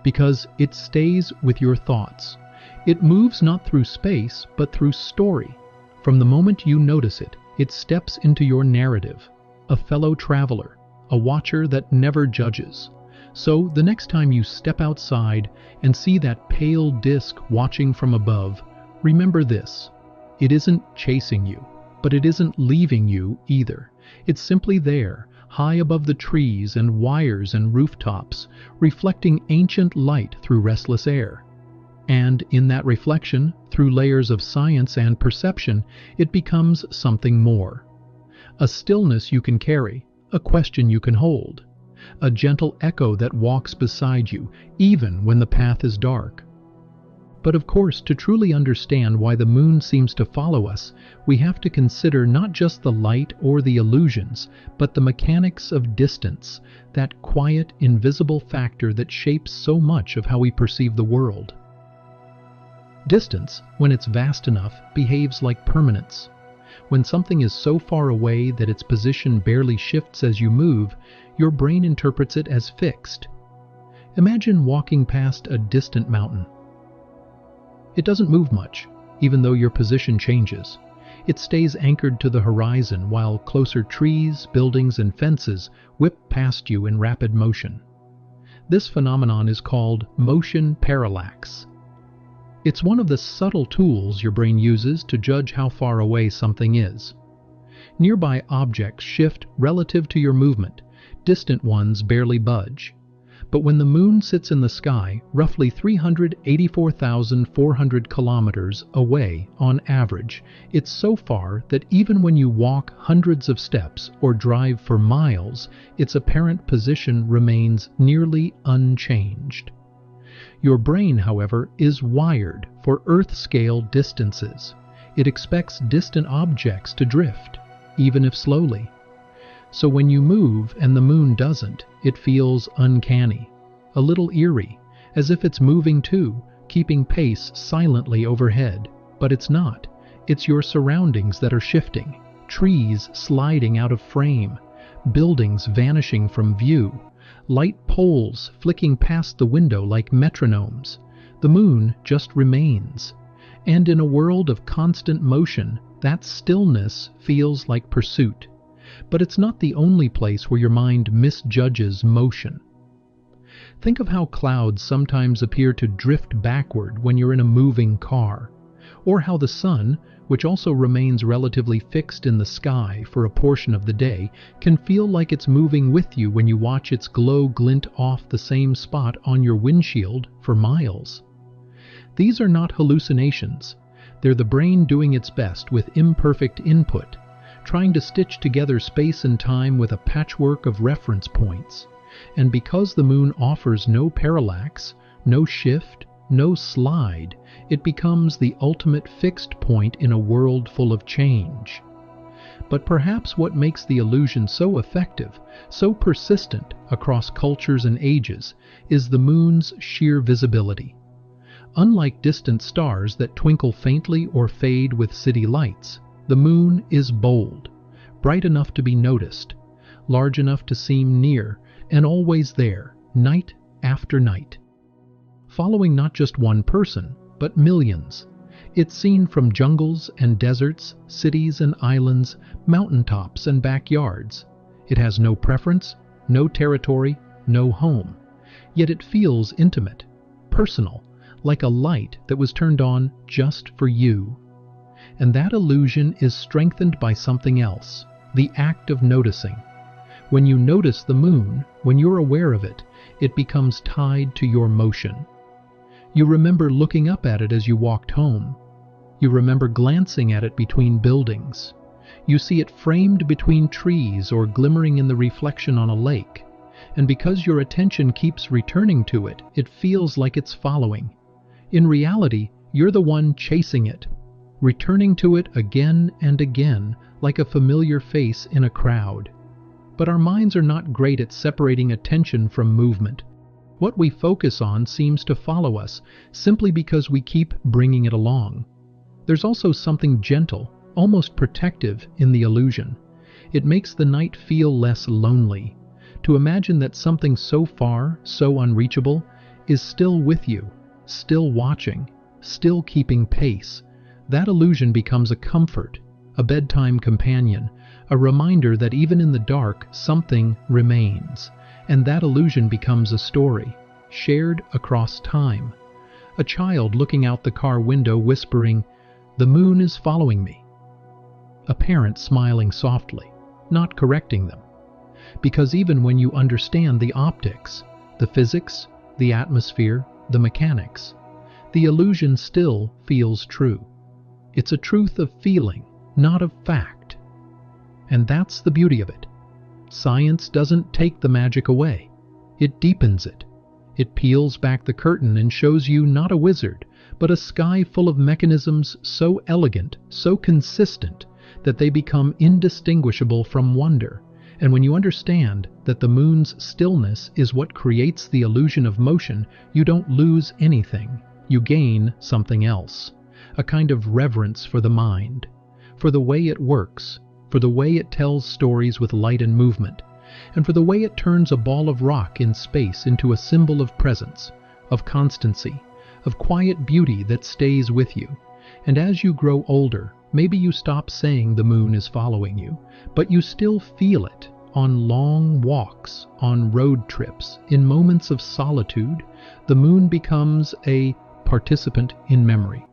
Because it stays with your thoughts. It moves not through space, but through story. From the moment you notice it, it steps into your narrative. A fellow traveler, a watcher that never judges. So the next time you step outside and see that pale disk watching from above, remember this. It isn't chasing you, but it isn't leaving you either. It's simply there, high above the trees and wires and rooftops, reflecting ancient light through restless air. And in that reflection, through layers of science and perception, it becomes something more. A stillness you can carry, a question you can hold, a gentle echo that walks beside you, even when the path is dark. But of course, to truly understand why the moon seems to follow us, we have to consider not just the light or the illusions, but the mechanics of distance, that quiet, invisible factor that shapes so much of how we perceive the world. Distance, when it's vast enough, behaves like permanence. When something is so far away that its position barely shifts as you move, your brain interprets it as fixed. Imagine walking past a distant mountain. It doesn't move much, even though your position changes. It stays anchored to the horizon while closer trees, buildings, and fences whip past you in rapid motion. This phenomenon is called motion parallax. It's one of the subtle tools your brain uses to judge how far away something is. Nearby objects shift relative to your movement, distant ones barely budge. But when the moon sits in the sky, roughly 384,400 kilometers away on average, it's so far that even when you walk hundreds of steps or drive for miles, its apparent position remains nearly unchanged. Your brain, however, is wired for Earth-scale distances. It expects distant objects to drift, even if slowly. So when you move and the moon doesn't, it feels uncanny, a little eerie, as if it's moving too, keeping pace silently overhead. But it's not. It's your surroundings that are shifting, trees sliding out of frame, buildings vanishing from view, light poles flicking past the window like metronomes. The moon just remains. And in a world of constant motion, that stillness feels like pursuit. But it's not the only place where your mind misjudges motion. Think of how clouds sometimes appear to drift backward when you're in a moving car, or how the sun, which also remains relatively fixed in the sky for a portion of the day, can feel like it's moving with you when you watch its glow glint off the same spot on your windshield for miles. These are not hallucinations. They're the brain doing its best with imperfect input, trying to stitch together space and time with a patchwork of reference points. And because the moon offers no parallax, no shift, no slide, it becomes the ultimate fixed point in a world full of change. But perhaps what makes the illusion so effective, so persistent across cultures and ages, is the moon's sheer visibility. Unlike distant stars that twinkle faintly or fade with city lights, the moon is bold, bright enough to be noticed, large enough to seem near, and always there, night after night. Following not just one person, but millions. It's seen from jungles and deserts, cities and islands, mountaintops and backyards. It has no preference, no territory, no home. Yet it feels intimate, personal, like a light that was turned on just for you. And that illusion is strengthened by something else, the act of noticing. When you notice the moon, when you're aware of it, it becomes tied to your motion. You remember looking up at it as you walked home. You remember glancing at it between buildings. You see it framed between trees or glimmering in the reflection on a lake. And because your attention keeps returning to it, it feels like it's following. In reality, you're the one chasing it, returning to it again and again, like a familiar face in a crowd. But our minds are not great at separating attention from movement. What we focus on seems to follow us, simply because we keep bringing it along. There's also something gentle, almost protective, in the illusion. It makes the night feel less lonely. To imagine that something so far, so unreachable, is still with you, still watching, still keeping pace. That illusion becomes a comfort, a bedtime companion, a reminder that even in the dark, something remains. And that illusion becomes a story, shared across time. A child looking out the car window whispering, "The moon is following me." A parent smiling softly, not correcting them. Because even when you understand the optics, the physics, the atmosphere, the mechanics, the illusion still feels true. It's a truth of feeling, not of fact. And that's the beauty of it. Science doesn't take the magic away. It deepens it. It peels back the curtain and shows you not a wizard, but a sky full of mechanisms so elegant, so consistent, that they become indistinguishable from wonder. And when you understand that the moon's stillness is what creates the illusion of motion, you don't lose anything. You gain something else. A kind of reverence for the mind, for the way it works, for the way it tells stories with light and movement, and for the way it turns a ball of rock in space into a symbol of presence, of constancy, of quiet beauty that stays with you. And as you grow older, maybe you stop saying the moon is following you, but you still feel it on long walks, on road trips, in moments of solitude. The moon becomes a participant in memory.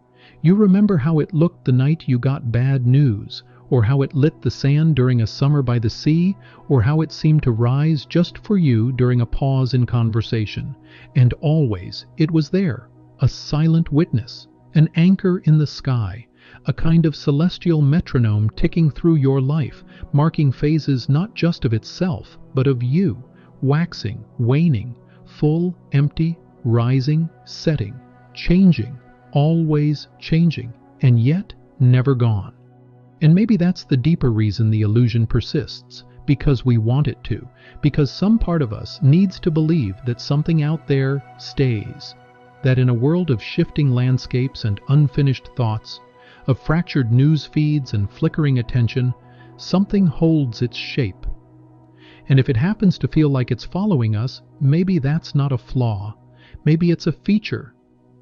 You remember how it looked the night you got bad news, or how it lit the sand during a summer by the sea, or how it seemed to rise just for you during a pause in conversation. And always it was there, a silent witness, an anchor in the sky, a kind of celestial metronome ticking through your life, marking phases not just of itself, but of you, waxing, waning, full, empty, rising, setting, changing, always changing, and yet never gone. And maybe that's the deeper reason the illusion persists, because we want it to, because some part of us needs to believe that something out there stays, that in a world of shifting landscapes and unfinished thoughts, of fractured news feeds and flickering attention, something holds its shape. And if it happens to feel like it's following us, maybe that's not a flaw. Maybe it's a feature,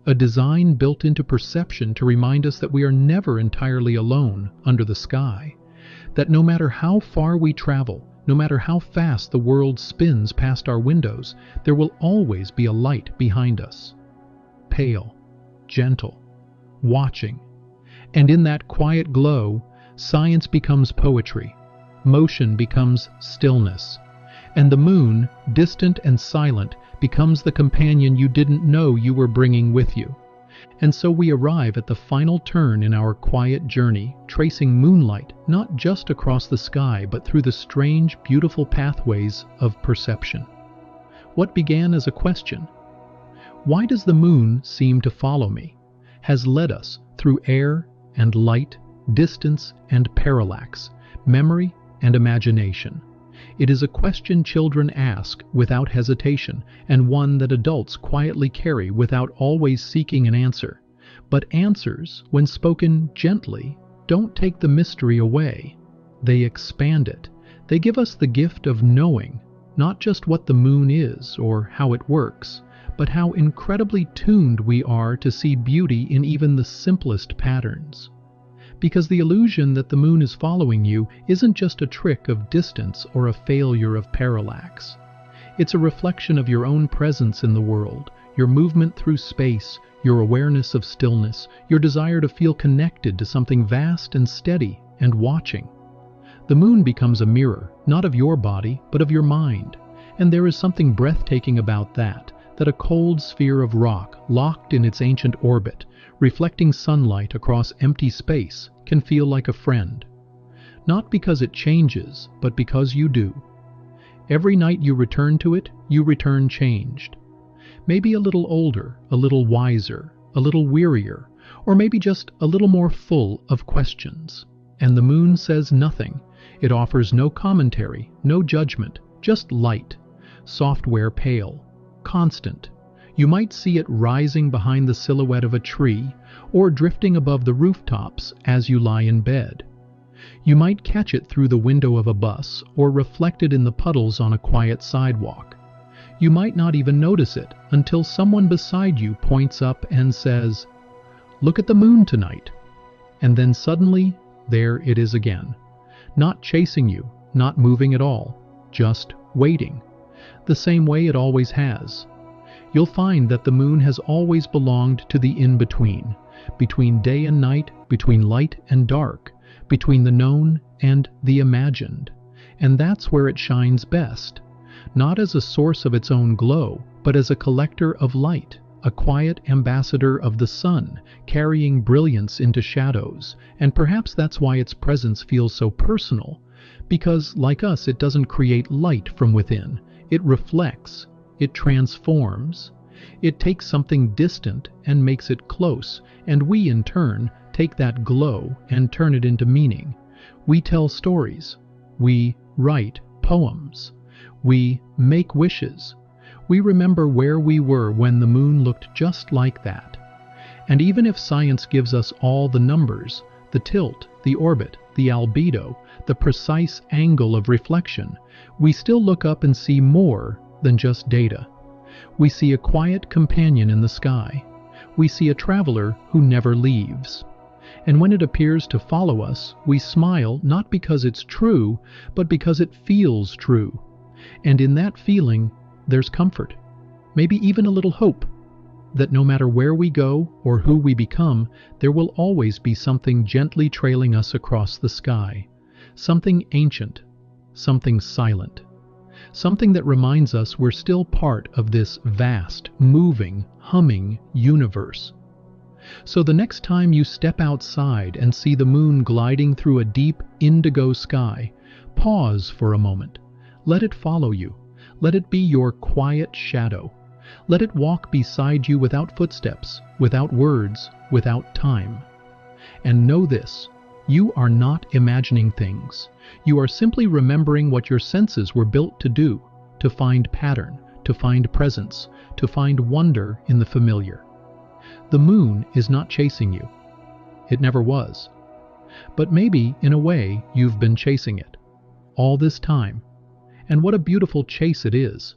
a design built into perception to remind us that we are never entirely alone under the sky, that no matter how far we travel, No matter how fast the world spins past our windows, there will always be a light behind us. Pale, gentle, watching. And in that quiet glow, science becomes poetry, motion becomes stillness, and the moon, distant and silent, becomes the companion you didn't know you were bringing with you. And so we arrive at the final turn in our quiet journey, tracing moonlight not just across the sky but through the strange, beautiful pathways of perception. What began as a question, "Why does the moon seem to follow me?" has led us through air and light, distance and parallax, memory and imagination. It is a question children ask without hesitation, and one that adults quietly carry without always seeking an answer. But answers, when spoken gently, don't take the mystery away. They expand it. They give us the gift of knowing, not just what the moon is or how it works, but how incredibly tuned we are to see beauty in even the simplest patterns. Because the illusion that the moon is following you isn't just a trick of distance or a failure of parallax. It's a reflection of your own presence in the world, your movement through space, your awareness of stillness, your desire to feel connected to something vast and steady and watching. The moon becomes a mirror, not of your body, but of your mind. And there is something breathtaking about that a cold sphere of rock, locked in its ancient orbit, reflecting sunlight across empty space, can feel like a friend. Not because it changes, but because you do. Every night you return to it, you return changed. Maybe a little older, a little wiser, a little wearier, or maybe just a little more full of questions. And the moon says nothing. It offers no commentary, no judgment, just light, software pale, constant. You might see it rising behind the silhouette of a tree, or drifting above the rooftops as you lie in bed. You might catch it through the window of a bus, or reflected in the puddles on a quiet sidewalk. You might not even notice it until someone beside you points up and says, "Look at the moon tonight." And then suddenly, there it is again. Not chasing you, not moving at all, just waiting. The same way it always has. You'll find that the moon has always belonged to the in-between, between day and night, between light and dark, between the known and the imagined. And that's where it shines best, not as a source of its own glow, but as a collector of light, a quiet ambassador of the sun, carrying brilliance into shadows. And perhaps that's why its presence feels so personal, because, like us, it doesn't create light from within. It reflects, it transforms, it takes something distant and makes it close, and we, in turn, take that glow and turn it into meaning. We tell stories, we write poems, we make wishes, we remember where we were when the moon looked just like that. And even if science gives us all the numbers, the tilt, the orbit, the albedo, the precise angle of reflection, we still look up and see more than just data. We see a quiet companion in the sky. We see a traveler who never leaves. And when it appears to follow us, we smile not because it's true, but because it feels true. And in that feeling, there's comfort, maybe even a little hope, that no matter where we go or who we become, there will always be something gently trailing us across the sky. Something ancient, something silent, something that reminds us we're still part of this vast, moving, humming universe. So the next time you step outside and see the moon gliding through a deep indigo sky, pause for a moment. Let it follow you. Let it be your quiet shadow. Let it walk beside you without footsteps, without words, without time. And know this, you are not imagining things. You are simply remembering what your senses were built to do, to find pattern, to find presence, to find wonder in the familiar. The moon is not chasing you. It never was. But maybe, in a way, you've been chasing it all this time. And what a beautiful chase it is.